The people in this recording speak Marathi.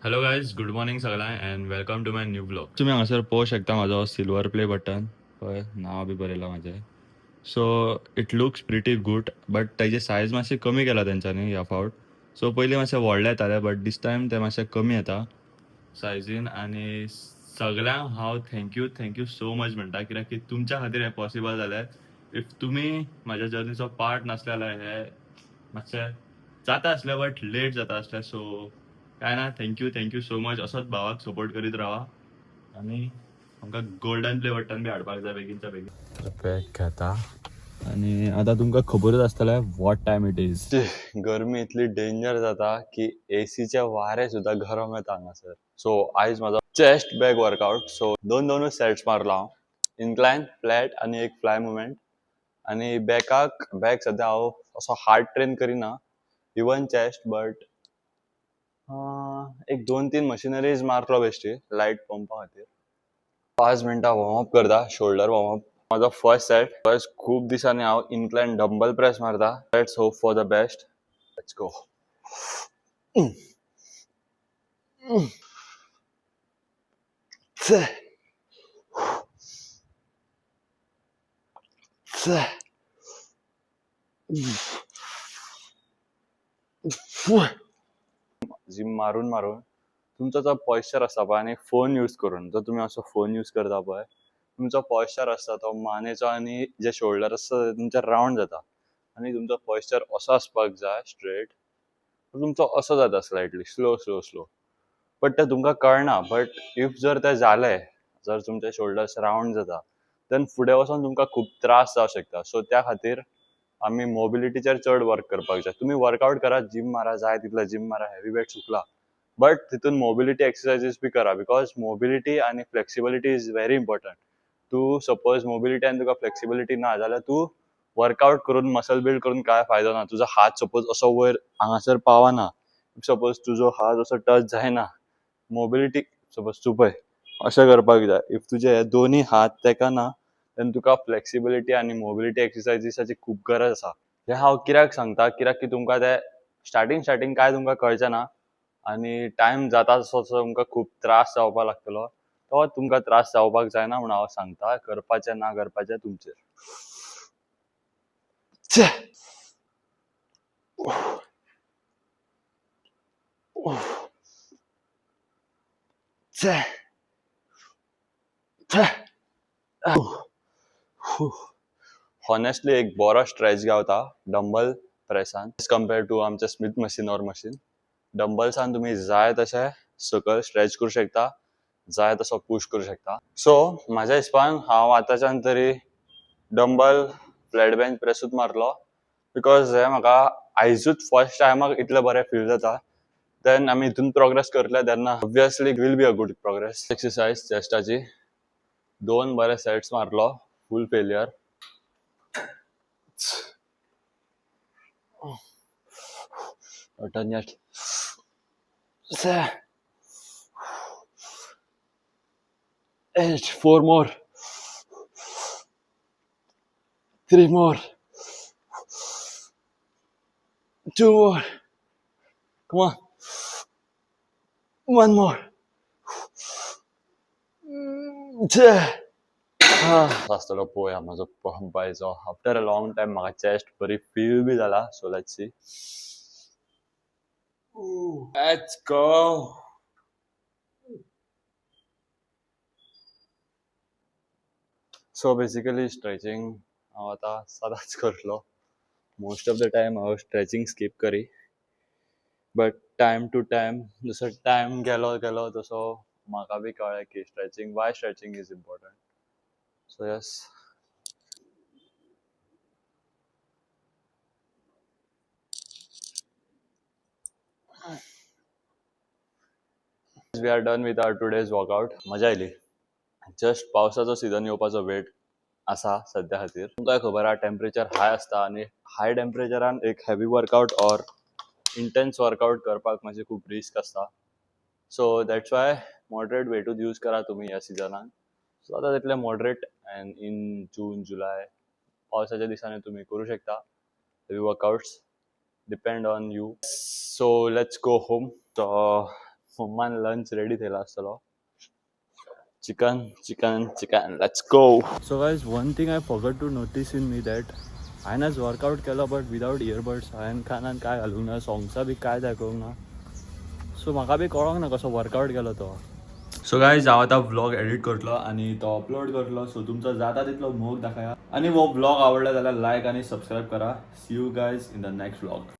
हॅलो गायज, गुड मॉर्निंग सगळ्यांक and welcome to my new blog. तुम्ही हांगासर पळोवंक शकता म्हाजो सिल्वर प्ले बटन. पळय नांव बी बरयलां म्हाजें. So it looks pretty good, but ताजी सायज मातशी कमी केला तेंच्यांनी ह्या फावट. सो पयलीं मातशें व्हडले येताले, बट दिस टायम ते मातशें कमी येता सायजीन. आनी सगळ्यांक हांव थँक्यू सो मच म्हणटा, कित्याक की तुमच्या खातीर हें पॉसिबल जालें. इफ तुमी म्हाज्या जर्नीचो पार्ट नासले जाल्यार हें मातशें जाता आसलें, बट लेट जाता आसलें. सो काय ना, थँक्यू सो मच. असोच भावाक सपोर्ट करीत राहा आनी आमकां गोल्डन प्ले बटन बी हाडपाक जाय बेगीनच्या बेगीन. बॅग घेता आनी आतां तुमकां खबरूच आसतलें वॉट टायम इट इज. गरमी इतली डेंजर जाता की एसीचे वारे सुद्दां गरम येता हांगासर. सो आयज म्हाजो चेस्ट बॅग वर्कआउट. सो दोनूच सेट्स मारला हांव, इन्क्लायन, फ्लॅट आनी एक फ्लाय मुवमेंट. आनी बॅग सद्या हांव असो हार्ड ट्रेन करिना, इवन चेस्ट, बट एक 2-3 मशिनरीज मारलो बेश्टी लायट पंपा खातीर. 5 मिनटां वॉर्मअप करता, शोल्डर वॉर्मअप. माझा फर्स्ट सेट. फर्स्ट खूप दिसांनी हांव इन्क्लाइन डंबल प्रेस मारता. Let's hope for the best. Let's go. Gym मारून मारून तुमचा जो पॉइश्चर असता पळय, आनी फोन यूज करून जर तुम्ही असो फोन यूज करता पळय, तुमचो पॉइश्चर असता तो मानेचो आनी जे शोल्डर असता ते तुमचे राउंड जाता. आनी तुमचो पॉइश्चर असो आसपाक जाय स्ट्रेट. तुमचो असो जाता स्लायटली स्लो. बट ते तुमकां कळना. बट इफ जर ते जाले, जर तुमचे शोल्डर्स राउंड जाता, देन फुडें वचोन तुमकां खूप त्रास जावं शकता. सो त्या खातीर आमी मोबिलिटीचेर चड वर्क करपाक जाय. तुम्ही वर्कआउट करा, जिम मारा, जाय तितले जिम मारा, हेवी वेट चुकला, बट तितून मोबिलिटी एक्सरसाइजीस बी करा. बिकॉज मोबिलिटी आनी फ्लेक्सिबिलिटी इज व्हेरी इम्पॉर्टंट. तू सपोज मोबिलिटी आनी तुका फ्लेक्सिबिलिटी ना जाल्यार तू वर्कआउट करून मसल बिल्ड करून काय फायदो ना. तुजो हात सपोज असो वयर हांगासर पावना, सपोज तुजो हात असो टच जायना, मोबिलिटी सपोज तू पळय अशें करपाक जाय. इफ तुजे हे दोन्ही हात तेका ना, देन तुका फ्लेक्सिबिलिटी आनी मोबिलिटी एक्सरसाइजीसाची खूप गरज आसा. हे हांव कित्याक सांगता, कित्याक की तुमकां ते स्टार्टींग काय तुमकां कळचें ना, आनी टायम जाता तसो तुमकां खूप त्रास जावपाक लागतलो. तो तुमकां त्रास जावपाक जायना म्हूण हांव सांगता. करपाचें ना करपाचें तुमचेर. हॉनेस्टली एक बरो स्ट्रेच गावता डंबल प्रेसान एज कम्पेअर टू आमचे स्मिथ मशीन ऑर मशीन. डंबल्सान तुम्ही जाय तशे सकयल स्ट्रेच करू शकता, जाय तसो पुश करू शकता. सो म्हाज्या हिसपान हांव आतांच्यान तरी डंबल फ्लॅट बेंच प्रेसूच मारलो, बिकॉज हे म्हाका आयजूच फर्स्ट टायमाक इतले बरें फील जाता. देन आमी हितून प्रोग्रेस करतले तेन्ना obviously will be a good progress. Exercise चेस्टाची 2 बरे सेट्स मारलो, full failure. Turn yet. 8, 4 more. 3 more. 2 more. Come on. 1 more. आसतलो पळोवया म्हाजो पंप बायचो. आफ्टर अ लॉंग टायम म्हाका चेस्ट बरी फील बी जाला. So let's see. Let's go. So basically stretching हांव आतां सदांच करतलो. मोस्ट ऑफ द टायम हांव स्ट्रेचिंग स्कीप करी, बट टायम टू टायम जसो टायम गेलो तसो म्हाका बी कळ्ळें की why stretching is important. So yes. We are done with our today's workout. मजा आयली. जस्ट पावसाचो सीझन येवपाचो वेट आसा सद्या खातीर. तुमकां खबर आहा टेम्परेचर हाय आसता, आनी हाय टेम्परेचरान एक heavy workout or intense workout करपाक मातशें खूब रिस्क आसता. सो दॅट्स वाय मॉडरेट वेटूच यूज करा तुमी ह्या सिजनान. सो जाता तितलें moderate, and in June July पावसाच्या दिसांनी तुमी करूं शकता heavy workouts. Depend on you. So let's go home. मम्मान लंच रेडी थेला आसतलो. Chicken chicken chicken let's go. So guys one thing I forgot to notice in me that हांवें आज वर्कआउट केलो बट विदाउट इयरबड्स. हांवें कानान काय घालूंक ना, सॉंग्सां बी काय दाखोवंक ना. सो म्हाका बी कळोंक ना कसो वर्कआउट केलो तो. सो गायज हांव आतां व्लॉग एडिट करतलो आनी तो अपलोड करतलो. सो तुमचो जाता तितलो मोग दाखया आनी वो व्लॉग आवडला जाल्यार लायक आनी सबस्क्राईब करा. See you guys in the next vlog.